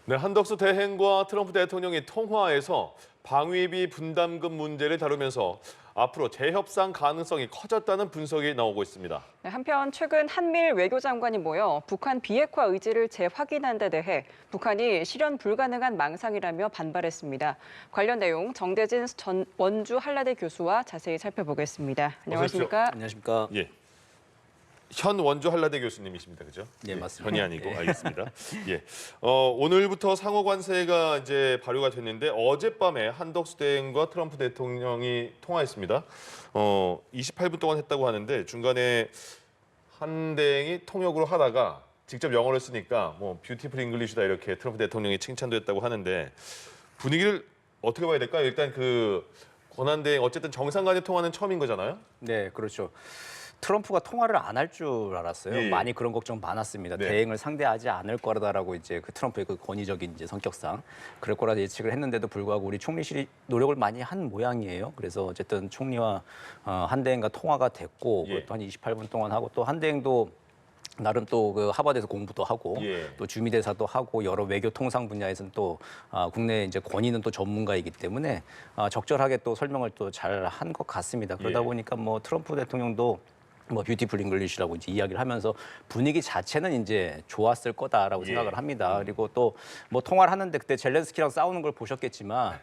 네, 한덕수 대행과 트럼프 대통령이 통화에서 방위비 분담금 문제를 다루면서 앞으로 재협상 가능성이 커졌다는 분석이 나오고 있습니다. 네, 한편 최근 한미일 외교장관이 모여 북한 비핵화 의지를 재확인한 데 대해 북한이 실현 불가능한 망상이라며 반발했습니다. 관련 내용 정대진 전 원주 한라대 교수와 자세히 살펴보겠습니다. 안녕하십니까? 안녕하십니까? 예. 현 원주 한라대 교수님이십니다, 그죠? 네, 예, 맞습니다. 현이 아니고 예. 알겠습니다. 예, 오늘부터 상호 관세가 이제 발효가 됐는데 어젯밤에 한덕수 대행과 트럼프 대통령이 통화했습니다. 28분 동안 했다고 하는데 중간에 한 대행이 통역으로 하다가 직접 영어를 쓰니까 뭐 뷰티풀 잉글리시다 이렇게 트럼프 대통령이 칭찬도 했다고 하는데 분위기를 어떻게 봐야 될까요? 일단 그 권한 대행 어쨌든 정상 간의 통화는 처음인 거잖아요. 네, 그렇죠. 트럼프가 통화를 안 할 줄 알았어요. 예. 많이 그런 걱정 많았습니다. 네. 대행을 상대하지 않을 거라고 이제 그 트럼프의 그 권위적인 이제 성격상 그럴 거라 예측을 했는데도 불구하고 우리 총리실이 노력을 많이 한 모양이에요. 그래서 어쨌든 총리와 한 대행과 통화가 됐고 예. 그것도 한 28분 동안 하고 또 한 대행도 나름 또 그 하버드에서 공부도 하고 예. 또 주미대사도 하고 여러 외교 통상 분야에서는 또 국내 이제 권위는 또 전문가이기 때문에 적절하게 또 설명을 또 잘 한 것 같습니다. 그러다 예. 보니까 뭐 트럼프 대통령도 뭐 뷰티풀 잉글리시라고 이제 이야기를 하면서 분위기 자체는 이제 좋았을 거다라고 예. 생각을 합니다. 그리고 또 뭐 통화를 하는데 그때 젤렌스키랑 싸우는 걸 보셨겠지만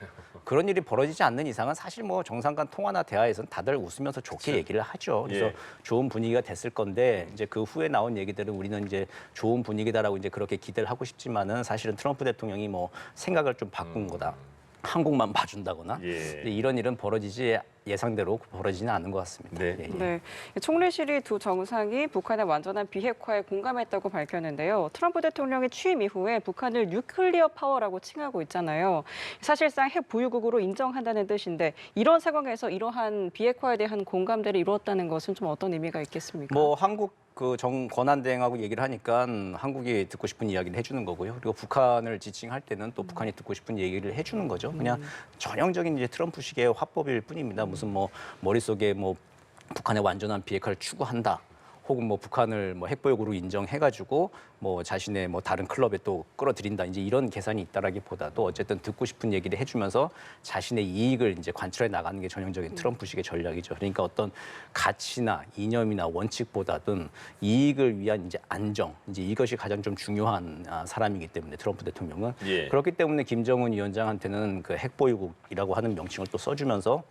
그런 일이 벌어지지 않는 이상은 사실 뭐 정상 간 통화나 대화에서는 다들 웃으면서 좋게 그렇죠. 얘기를 하죠. 그래서 예. 좋은 분위기가 됐을 건데 이제 그 후에 나온 얘기들은 우리는 이제 좋은 분위기다라고 이제 그렇게 기대를 하고 싶지만은 사실은 트럼프 대통령이 뭐 생각을 좀 바꾼 거다. 한국만 봐준다거나 예. 이런 일은 벌어지지 예상대로 벌어지지는 않은 것 같습니다. 네. 예, 예. 네, 총리실이 두 정상이 북한의 완전한 비핵화에 공감했다고 밝혔는데요. 트럼프 대통령이 취임 이후에 북한을 뉴클리어 파워라고 칭하고 있잖아요. 사실상 핵 보유국으로 인정한다는 뜻인데 이런 상황에서 이러한 비핵화에 대한 공감대를 이루었다는 것은 좀 어떤 의미가 있겠습니까? 뭐 한국 그 정 권한 대행하고 얘기를 하니까 한국이 듣고 싶은 이야기를 해주는 거고요. 그리고 북한을 지칭할 때는 또 북한이 듣고 싶은 얘기를 해주는 거죠. 그냥 전형적인 이제 트럼프식의 화법일 뿐입니다. 무슨 뭐 머릿속에 뭐 북한의 완전한 비핵화를 추구한다. 혹은 뭐 북한을 뭐 핵보유국으로 인정해가지고 뭐 자신의 뭐 다른 클럽에 또 끌어들인다 이제 이런 계산이 있다라기보다도 어쨌든 듣고 싶은 얘기를 해주면서 자신의 이익을 이제 관철해 나가는 게 전형적인 트럼프식의 전략이죠. 그러니까 어떤 가치나 이념이나 원칙보다든 이익을 위한 이제 안정 이제 이것이 가장 좀 중요한 사람이기 때문에 트럼프 대통령은 예. 그렇기 때문에 김정은 위원장한테는 그 핵보유국이라고 하는 명칭을 또 써주면서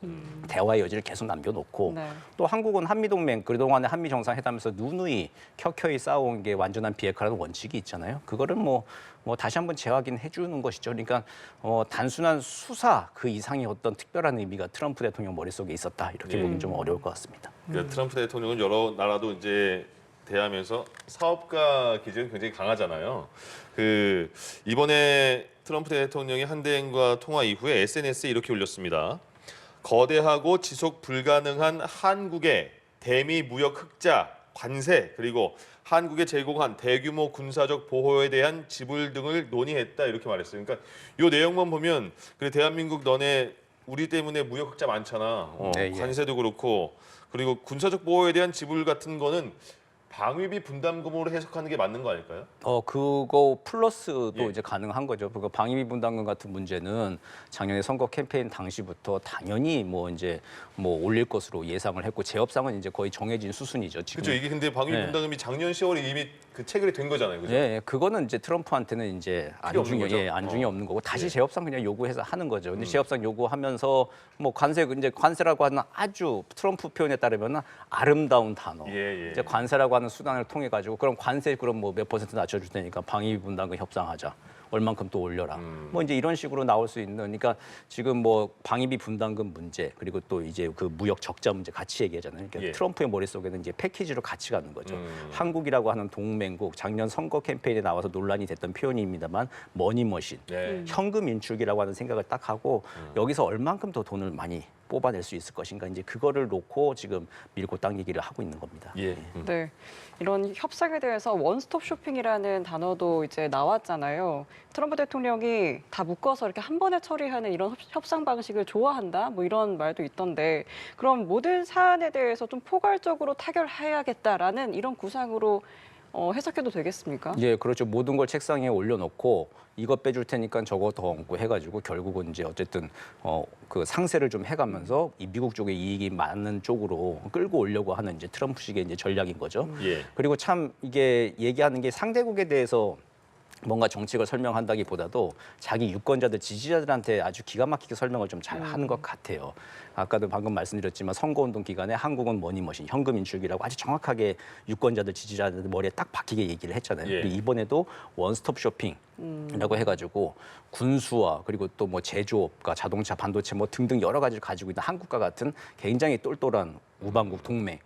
대화의 여지를 계속 남겨놓고 네. 또 한국은 한미동맹 그동안에 한미 정상회담에서 누누이 켜켜이 싸워온 게 완전한 비핵화라는 원칙이 있잖아요. 그거를 뭐 다시 한번 재확인해 주는 것이죠. 그러니까 단순한 수사 그 이상의 어떤 특별한 의미가 트럼프 대통령 머릿속에 있었다. 이렇게 보기는 좀 어려울 것 같습니다. 그러니까 트럼프 대통령은 여러 나라도 이제 대하면서 사업가 기질은 굉장히 강하잖아요. 그 이번에 트럼프 대통령이 한 대행과 통화 이후에 SNS에 이렇게 올렸습니다. 거대하고 지속 불가능한 한국의 대미 무역 흑자, 관세 그리고 한국에 제공한 대규모 군사적 보호에 대한 지불 등을 논의했다 이렇게 말했어요. 그러니까 이 내용만 보면 그래 대한민국 너네 우리 때문에 무역 흑자 많잖아. 네, 예. 관세도 그렇고 그리고 군사적 보호에 대한 지불 같은 거는 방위비 분담금으로 해석하는 게 맞는 거 아닐까요? 그거 플러스도 예. 이제 가능한 거죠. 그러니까 방위비 분담금 같은 문제는 작년에 선거 캠페인 당시부터 당연히 뭐 이제 뭐 올릴 것으로 예상을 했고 재협상은 이제 거의 정해진 수순이죠. 지금. 그렇죠. 이게 근데 방위비 네. 분담금이 작년 10월에 이미 그 체결이 된 거잖아요. 그죠? 예, 예, 그거는 이제 트럼프한테는 이제 필요 없는 거죠? 안중이 없는 거고 다시 예. 재협상 그냥 요구해서 하는 거죠. 근데 재협상 요구하면서 뭐 관세라고 하는 아주 트럼프 표현에 따르면 아름다운 단어. 예, 예. 이제 관세라고 하는 수단을 통해 가지고 그럼 관세 그럼 뭐 몇 퍼센트 낮춰줄 테니까 방위비 분담금 협상하자. 얼만큼 또 올려라. 뭐 이제 이런 식으로 나올 수 있는 그러니까 지금 뭐 방위비 분담금 문제 그리고 또 이제 그 무역 적자 문제 같이 얘기하잖아요. 그러니까 예. 트럼프의 머릿속에는 이제 패키지로 같이 가는 거죠. 한국이라고 하는 동맹국 작년 선거 캠페인에 나와서 논란이 됐던 표현입니다만 머니머신 네. 현금 인출기라고 하는 생각을 딱 하고 여기서 얼만큼 더 돈을 많이 뽑아낼 수 있을 것인가 이제 그거를 놓고 지금 밀고 당기기를 하고 있는 겁니다. 예. 네, 이런 협상에 대해서 원스톱 쇼핑이라는 단어도 이제 나왔잖아요. 트럼프 대통령이 다 묶어서 이렇게 한 번에 처리하는 이런 협상 방식을 좋아한다, 뭐 이런 말도 있던데, 그럼 모든 사안에 대해서 좀 포괄적으로 타결해야겠다라는 이런 구상으로 해석해도 되겠습니까? 예, 그렇죠. 모든 걸 책상에 올려놓고 이거 빼줄 테니까 저거 더 얹고 해가지고 결국은 이제 어쨌든 그 상세를 좀 해가면서 이 미국 쪽의 이익이 많은 쪽으로 끌고 오려고 하는 이제 트럼프식의 이제 전략인 거죠. 예. 그리고 참 이게 얘기하는 게 상대국에 대해서 뭔가 정책을 설명한다기보다도 자기 유권자들, 지지자들한테 아주 기가 막히게 설명을 좀 잘 하는 것 같아요. 아까도 방금 말씀드렸지만 선거운동 기간에 한국은 머니머신, 현금 인출기라고 아주 정확하게 유권자들, 지지자들 머리에 딱 박히게 얘기를 했잖아요. 예. 그리고 이번에도 원스톱 쇼핑이라고 해가지고 군수와 그리고 또 뭐 제조업과 자동차, 반도체 뭐 등등 여러 가지를 가지고 있는 한국과 같은 굉장히 똘똘한 우방국 동맹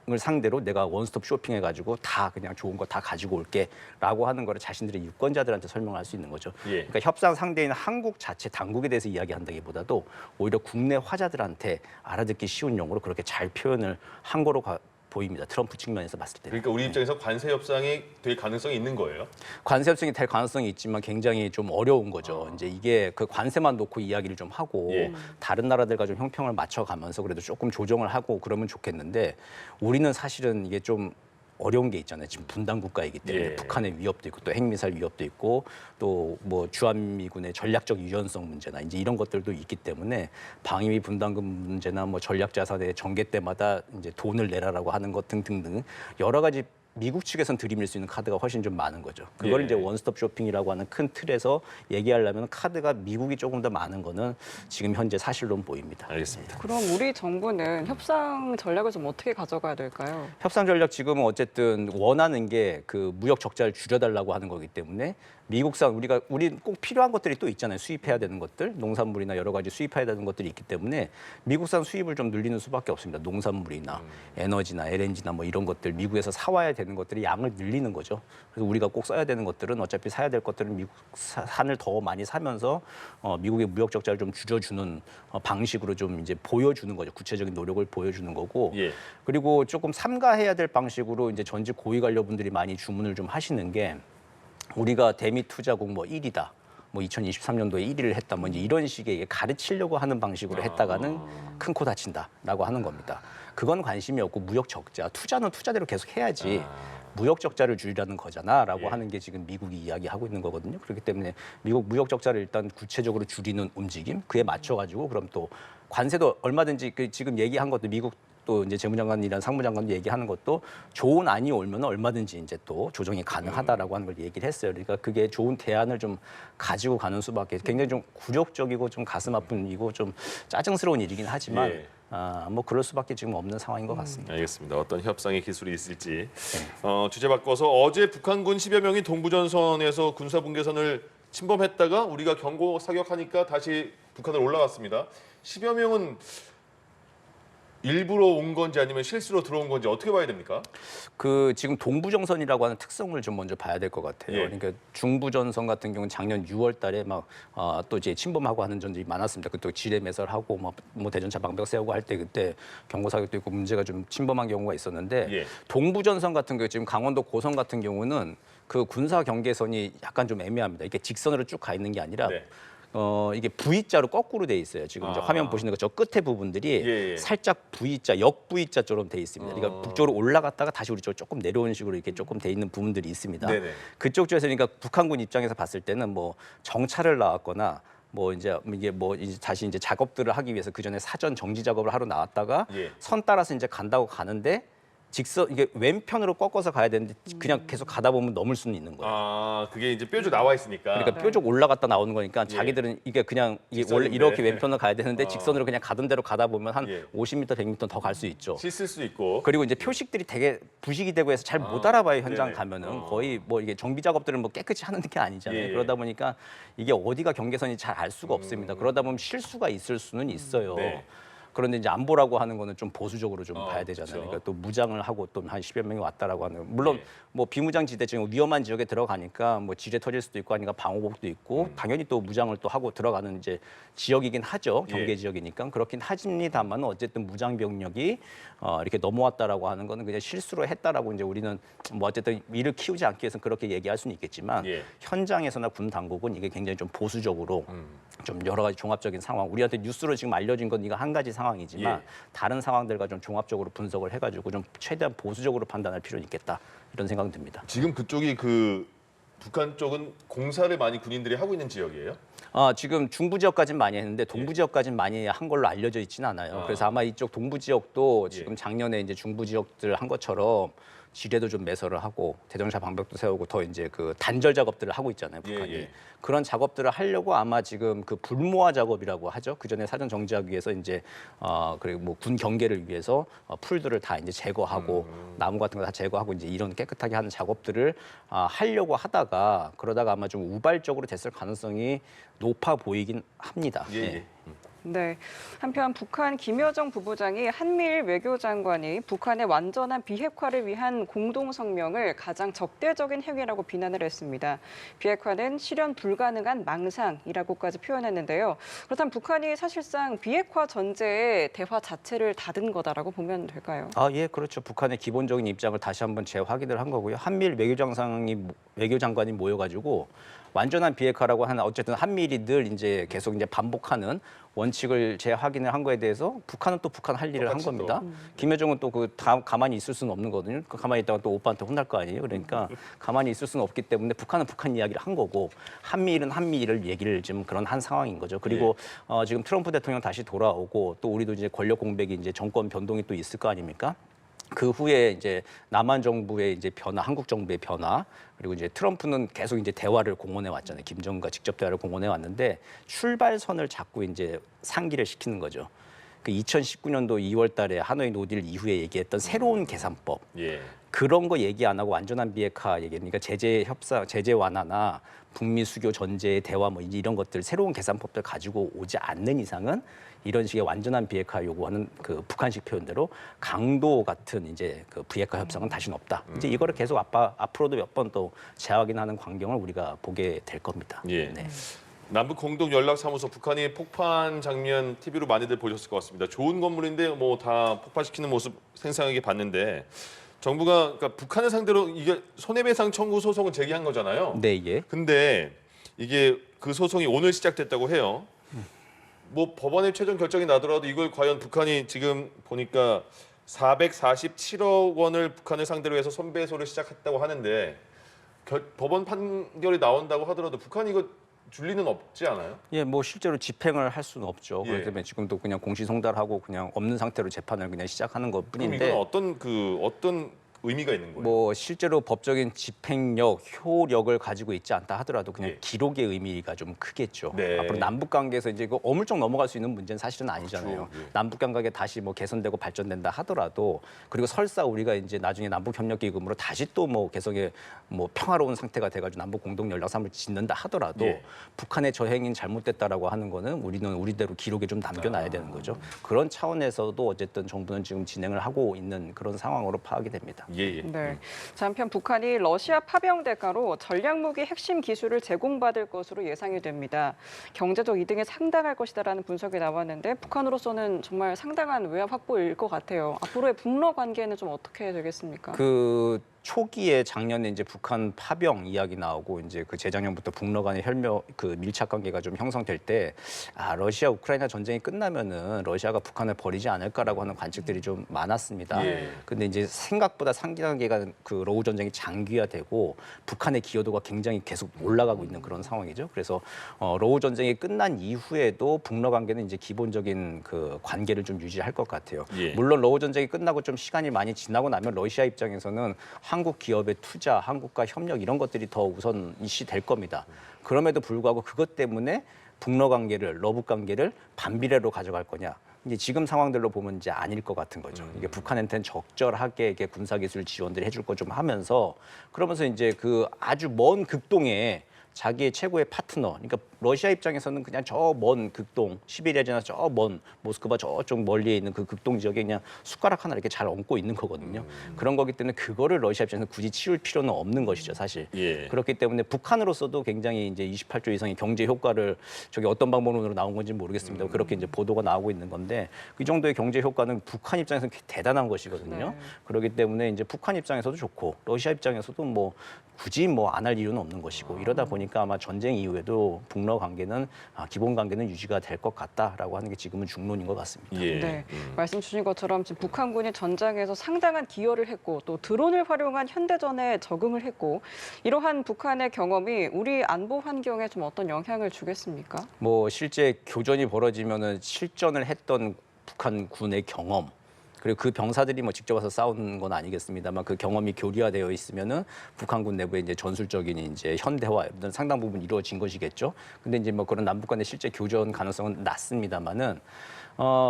을 상대로 내가 원스톱 쇼핑해가지고 다 그냥 좋은 거 다 가지고 올게라고 하는 거를 자신들의 유권자들한테 설명할 수 있는 거죠. 예. 그러니까 협상 상대인 한국 자체 당국에 대해서 이야기한다기보다도 오히려 국내 화자들한테 알아듣기 쉬운 용어로 그렇게 잘 표현을 한 거로 보입니다. 트럼프 측면에서 봤을 때. 그러니까 우리 입장에서 관세 협상이 될 가능성이 있는 거예요. 관세 협상이 될 가능성이 있지만 굉장히 좀 어려운 거죠. 이제 이게 그 관세만 놓고 이야기를 좀 하고 예. 다른 나라들과 좀 형평을 맞춰가면서 그래도 조금 조정을 하고 그러면 좋겠는데 우리는 사실은 이게 좀 어려운 게 있잖아요. 지금 분단 국가이기 때문에 예. 북한의 위협도 있고 또 핵미사일 위협도 있고 또 뭐 주한미군의 전략적 유연성 문제나 이제 이런 것들도 있기 때문에 방위비 분담금 문제나 뭐 전략 자산의 전개 때마다 이제 돈을 내라라고 하는 것 등등등 여러 가지 미국 측에선 들이밀 수 있는 카드가 훨씬 좀 많은 거죠. 그걸 예. 이제 원스톱 쇼핑이라고 하는 큰 틀에서 얘기하려면 카드가 미국이 조금 더 많은 거는 지금 현재 사실론 보입니다. 알겠습니다. 그럼 우리 정부는 협상 전략을 좀 어떻게 가져가야 될까요? 협상 전략 지금은 어쨌든 원하는 게 그 무역 적자를 줄여달라고 하는 거기 때문에 미국산 우리 꼭 필요한 것들이 또 있잖아요. 수입해야 되는 것들, 농산물이나 여러 가지 수입해야 되는 것들이 있기 때문에 미국산 수입을 좀 늘리는 수밖에 없습니다. 농산물이나 에너지나 LNG나 뭐 이런 것들 미국에서 사와야 되는 것들이 양을 늘리는 거죠. 그래서 우리가 꼭 써야 되는 것들은 어차피 사야 될 것들은 미국 산을 더 많이 사면서 미국의 무역 적자를 좀 줄여주는 방식으로 좀 이제 보여주는 거죠. 구체적인 노력을 보여주는 거고. 예. 그리고 조금 삼가해야 될 방식으로 이제 전직 고위 관료분들이 많이 주문을 좀 하시는 게 우리가 대미 투자국 뭐 1위다. 뭐 2023년도에 1위를 했다. 뭐 이제 이런 식의 가르치려고 하는 방식으로 했다가는 큰 코 다친다라고 하는 겁니다. 그건 관심이 없고 무역 적자, 투자는 투자대로 계속 해야지. 무역 적자를 줄이라는 거잖아라고 예. 하는 게 지금 미국이 이야기하고 있는 거거든요. 그렇기 때문에 미국 무역 적자를 일단 구체적으로 줄이는 움직임, 그에 맞춰 가지고 그럼 또 관세도 얼마든지 그 지금 얘기한 것도 미국 또 이제 재무장관이랑 상무장관도 얘기하는 것도 좋은 안이 오면 얼마든지 이제 또 조정이 가능하다라고 하는 걸 얘기를 했어요. 그러니까 그게 좋은 대안을 좀 가지고 가는 수밖에 굉장히 좀 굴욕적이고 좀 가슴 아픈 일이고 좀 짜증스러운 일이긴 하지만 예. 뭐 그럴 수밖에 지금 없는 상황인 것 같습니다. 알겠습니다. 어떤 협상의 기술이 있을지. 주제 바꿔서 어제 북한군 10여 명이 동부전선에서 군사분계선을 침범했다가 우리가 경고 사격하니까 다시 북한을 올라갔습니다. 10여 명은 일부러 온 건지 아니면 실수로 들어온 건지 어떻게 봐야 됩니까? 그 지금 동부정선이라고 하는 특성을 좀 먼저 봐야 될 것 같아요. 예. 그러니까 중부전선 같은 경우는 작년 6월달에 막 또 이제 침범하고 하는 전쟁이 많았습니다. 그때 지뢰 매설하고 뭐 대전차 방벽 세우고 할 때 그때 경고 사격도 있고 문제가 좀 침범한 경우가 있었는데 예. 동부전선 같은 경우 지금 강원도 고성 같은 경우는 그 군사 경계선이 약간 좀 애매합니다. 이게 직선으로 쭉 가 있는 게 아니라. 네. 이게 V자로 거꾸로 돼 있어요. 지금 이제 화면 보시는 거 저 끝에 부분들이 예, 예. 살짝 V자, 역 V자처럼 돼 있습니다. 그러니까 북쪽으로 올라갔다가 다시 우리 쪽으로 조금 내려오는 식으로 이렇게 조금 돼 있는 부분들이 있습니다. 네네. 그쪽 쪽에서 그러니까 북한군 입장에서 봤을 때는 뭐 정찰을 나왔거나 뭐 이제 이게 뭐 이제 다시 이제 작업들을 하기 위해서 그 전에 사전 정지 작업을 하러 나왔다가 예. 선 따라서 이제 간다고 가는데 직선 이게 왼편으로 꺾어서 가야 되는데 그냥 계속 가다 보면 넘을 수는 있는 거예요. 아, 그게 이제 뾰족 나와 있으니까. 그러니까 뾰족 올라갔다 나오는 거니까 예. 자기들은 이게 그냥 이게 직선인데. 원래 이렇게 왼편으로 가야 되는데 직선으로 그냥 가던 대로 가다 보면 한 예. 50m, 100m 더 갈 수 있죠. 씻을 수 있고. 그리고 이제 표식들이 되게 부식이 되고 해서 잘 못 알아봐요. 현장 네네. 가면은 거의 뭐 이게 정비 작업들은 뭐 깨끗이 하는 게 아니잖아요. 예, 예. 그러다 보니까 이게 어디가 경계선이 잘 알 수가 없습니다. 그러다 보면 실수가 있을 수는 있어요. 네. 그런데 이제 안보라고 하는 거는 좀 보수적으로 좀 봐야 되잖아요. 그렇죠. 그러니까 또 무장을 하고 또 한 10여 명이 왔다라고 하는 물론 예. 뭐 비무장 지대 지금 위험한 지역에 들어가니까 뭐 지뢰 터질 수도 있고 하니까 방호복도 있고 당연히 또 무장을 또 하고 들어가는 이제 지역이긴 하죠. 경계 예. 지역이니까 그렇긴 하지만 어쨌든 무장 병력이 이렇게 넘어왔다라고 하는 거는 그냥 실수로 했다라고 이제 우리는 뭐 어쨌든 이를 키우지 않기 위해서 그렇게 얘기할 수는 있겠지만 예. 현장에서나 군 당국은 이게 굉장히 좀 보수적으로 좀 여러 가지 종합적인 상황 우리한테 뉴스로 지금 알려진 건 이거 한 가지 상황이지만 예. 다른 상황들과 좀 종합적으로 분석을 해가지고 좀 최대한 보수적으로 판단할 필요는 있겠다 이런 생각이 듭니다. 지금 그쪽이 그 북한 쪽은 공사를 많이 군인들이 하고 있는 지역이에요? 지금 중부 지역까지는 많이 했는데 동부 지역까지는 많이 한 걸로 알려져 있지는 않아요. 그래서 아마 이쪽 동부 지역도 지금 작년에 이제 중부 지역들 한 것처럼 지뢰도 좀 매설을 하고 대정차 방벽도 세우고 더 이제 그 단절 작업들을 하고 있잖아요, 북한이. 예. 그런 작업들을 하려고 아마 지금 그 불모화 작업이라고 하죠. 그 전에 사전 정지하기 위해서 이제 그리고 뭐 군 경계를 위해서 풀들을 다 이제 제거하고 나무 같은 거 다 제거하고 이제 이런 깨끗하게 하는 작업들을 하려고 하다가 그러다가 아마 좀 우발적으로 됐을 가능성이 높아 보이긴 합니다. 예. 네. 한편 북한 김여정 부부장이 한미일 외교장관이 북한의 완전한 비핵화를 위한 공동 성명을 가장 적대적인 행위라고 비난을 했습니다. 비핵화는 실현 불가능한 망상이라고까지 표현했는데요. 그렇다면 북한이 사실상 비핵화 전제에 대화 자체를 닫은 거다라고 보면 될까요? 예, 그렇죠. 북한의 기본적인 입장을 다시 한번 재확인을 한 거고요. 한미일 외교장관이 모여가지고 완전한 비핵화라고 하는 어쨌든 한미일이 늘 이제 계속 이제 반복하는 원칙을 재확인을 한 거에 대해서 북한은 또 북한 할 일을 한 겁니다. 김여정은 또 그 가만히 있을 수는 없는 거거든요. 가만히 있다가 또 오빠한테 혼날 거 아니에요. 그러니까 가만히 있을 수는 없기 때문에 북한은 북한 이야기를 한 거고 한미일은 한미일을 얘기를 지금 그런 한 상황인 거죠. 그리고 지금 트럼프 대통령 다시 돌아오고 또 우리도 이제 권력 공백이 이제 정권 변동이 또 있을 거 아닙니까? 그 후에 이제 남한 정부의 이제 변화, 한국 정부의 변화, 그리고 이제 트럼프는 계속 이제 대화를 공언해 왔잖아요. 김정은과 직접 대화를 공언해 왔는데 출발선을 자꾸 이제 상기를 시키는 거죠. 그 2019년도 2월달에 하노이 노딜 이후에 얘기했던 새로운 계산법. 그런 거 얘기 안 하고 완전한 비핵화 얘기하니까 제재 협상, 제재 완화나 북미 수교 전제의 대화 뭐 이런 것들 새로운 계산법들 가지고 오지 않는 이상은 이런 식의 완전한 비핵화 요구하는 그 북한식 표현대로 강도 같은 이제 그 비핵화 협상은 다시는 없다. 이제 이거를 계속 앞으로도 몇 번 또 재확인하는 광경을 우리가 보게 될 겁니다. 네. 남북 공동 연락 사무소 북한이 폭파한 장면 TV로 많이들 보셨을 것 같습니다. 좋은 건물인데 뭐 다 폭파시키는 모습 생생하게 봤는데 정부가 그러니까 북한을 상대로 이게 손해배상 청구 소송을 제기한 거잖아요. 네, 예. 근데 이게 그 소송이 오늘 시작됐다고 해요. 뭐 법원의 최종 결정이 나더라도 이걸 과연 북한이 지금 보니까 447억 원을 북한을 상대로 해서 손배소를 시작했다고 하는데 법원 판결이 나온다고 하더라도 북한이 이거 줄 리는 없지 않아요? 예, 뭐 실제로 집행을 할 수는 없죠. 그렇기 때문에 지금도 그냥 공시송달하고 그냥 없는 상태로 재판을 그냥 시작하는 그럼 것뿐인데. 이건 어떤 의미가 있는 거예요? 뭐 실제로 법적인 집행력, 효력을 가지고 있지 않다 하더라도 그냥 기록의 의미가 좀 크겠죠. 네. 앞으로 남북 관계에서 이제 그 어물쩍 넘어갈 수 있는 문제는 사실은 아니잖아요. 그렇죠. 남북 관계가 다시 뭐 개선되고 발전된다 하더라도 그리고 설사 우리가 이제 나중에 남북 협력 기금으로 다시 또 뭐 개성의 뭐 평화로운 상태가 돼가지고 남북 공동 연락사무를 짓는다 하더라도 북한의 저 행위는 잘못됐다라고 하는 거는 우리는 우리대로 기록에 좀 남겨놔야 되는 거죠. 그런 차원에서도 어쨌든 정부는 지금 진행을 하고 있는 그런 상황으로 파악이 됩니다. 네. 자, 한편 북한이 러시아 파병 대가로 전략무기 핵심 기술을 제공받을 것으로 예상이 됩니다. 경제적 이득이 상당할 것이다라는 분석이 나왔는데 북한으로서는 정말 상당한 외압 확보일 것 같아요. 앞으로의 북러 관계는 좀 어떻게 되겠습니까? 그 초기에 작년에 이제 북한 파병 이야기 나오고 이제 그 재작년부터 북러 간의 그 밀착 관계가 좀 형성될 때 러시아 우크라이나 전쟁이 끝나면은 러시아가 북한을 버리지 않을까라고 하는 관측들이 좀 많았습니다. 근데 이제 생각보다 상기관계가 그 러우 전쟁이 장기화되고 북한의 기여도가 굉장히 계속 올라가고 있는 그런 상황이죠. 그래서 러우 전쟁이 끝난 이후에도 북러 관계는 이제 기본적인 그 관계를 좀 유지할 것 같아요. 물론 러우 전쟁이 끝나고 좀 시간이 많이 지나고 나면 러시아 입장에서는 한국 기업의 투자, 한국과 협력 이런 것들이 더 우선 이슈될 겁니다. 그럼에도 불구하고 그것 때문에 북러 관계를, 러북 관계를 반비례로 가져갈 거냐? 이제 지금 상황들로 보면 이제 아닐 것 같은 거죠. 이게 북한한테는 적절하게 이게 군사기술 지원들을 해줄 거 좀 하면서 그러면서 이제 그 아주 먼 극동에 자기의 최고의 파트너, 그러니까 러시아 입장에서는 그냥 저 먼 극동, 시베리아 지나서 저 먼 모스크바 저쪽 멀리에 있는 그 극동 지역에 그냥 숟가락 하나 이렇게 잘 얹고 있는 거거든요. 그런 거기 때문에 그거를 러시아 입장에서 굳이 치울 필요는 없는 것이죠, 사실. 그렇기 때문에 북한으로서도 굉장히 이제 28조 이상의 경제 효과를 저기 어떤 방법으로 나온 건지 모르겠습니다. 그렇게 이제 보도가 나오고 있는 건데 그 정도의 경제 효과는 북한 입장에서는 대단한 것이거든요. 그렇기 때문에 이제 북한 입장에서도 좋고 러시아 입장에서도 뭐 굳이 뭐 안 할 이유는 없는 것이고 이러다 보니 보니까 아마 전쟁 이후에도 북러 관계는 기본 관계는 유지가 될 것 같다라고 하는 게 지금은 중론인 것 같습니다. 예. 네, 말씀 주신 것처럼 지금 북한군이 전장에서 상당한 기여를 했고 또 드론을 활용한 현대전에 적응을 했고 이러한 북한의 경험이 우리 안보 환경에 좀 어떤 영향을 주겠습니까? 뭐 실제 교전이 벌어지면은 실전을 했던 북한 군의 경험 그리고 그 병사들이 뭐 직접 와서 싸우는 건 아니겠습니다만 그 경험이 교류화되어 있으면은 북한군 내부에 이제 전술적인 이제 현대화 이런 상당 부분 이루어진 것이겠죠. 근데 이제 뭐 그런 남북 간의 실제 교전 가능성은 낮습니다만은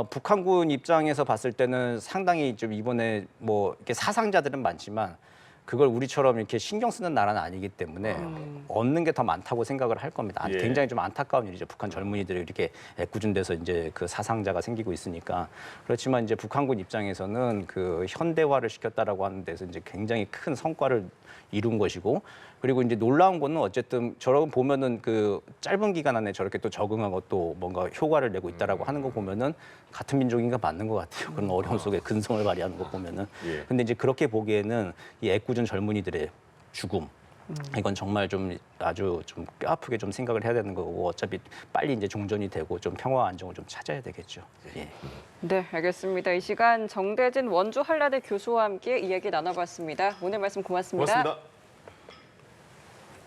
북한군 입장에서 봤을 때는 상당히 좀 이번에 뭐 이렇게 사상자들은 많지만 그걸 우리처럼 이렇게 신경 쓰는 나라는 아니기 때문에 얻는 게 더 많다고 생각을 할 겁니다. 예. 굉장히 좀 안타까운 일이죠. 북한 젊은이들이 이렇게 애꿎은돼서 이제 그 사상자가 생기고 있으니까. 그렇지만 이제 북한군 입장에서는 그 현대화를 시켰다라고 하는 데서 이제 굉장히 큰 성과를 이룬 것이고 그리고 이제 놀라운 거는 어쨌든 저런 보면은 그 짧은 기간 안에 저렇게 또 적응하고 또 뭔가 효과를 내고 있다라고 하는 거 보면은 같은 민족인가 맞는 것 같아요. 그런 어려움 속에 근성을 발휘하는 거 보면은. 예. 근데 이제 그렇게 보기에는 이 애꿎은 젊은이들의 죽음 이건 정말 좀 아주 좀 뼈아프게 좀 생각을 해야 되는 거고 어차피 빨리 이제 종전이 되고 좀 평화 안정을 좀 찾아야 되겠죠. 예. 네, 알겠습니다. 이 시간 정대진 원주 한라대 교수와 함께 이야기 나눠봤습니다. 오늘 말씀 고맙습니다. 고맙습니다.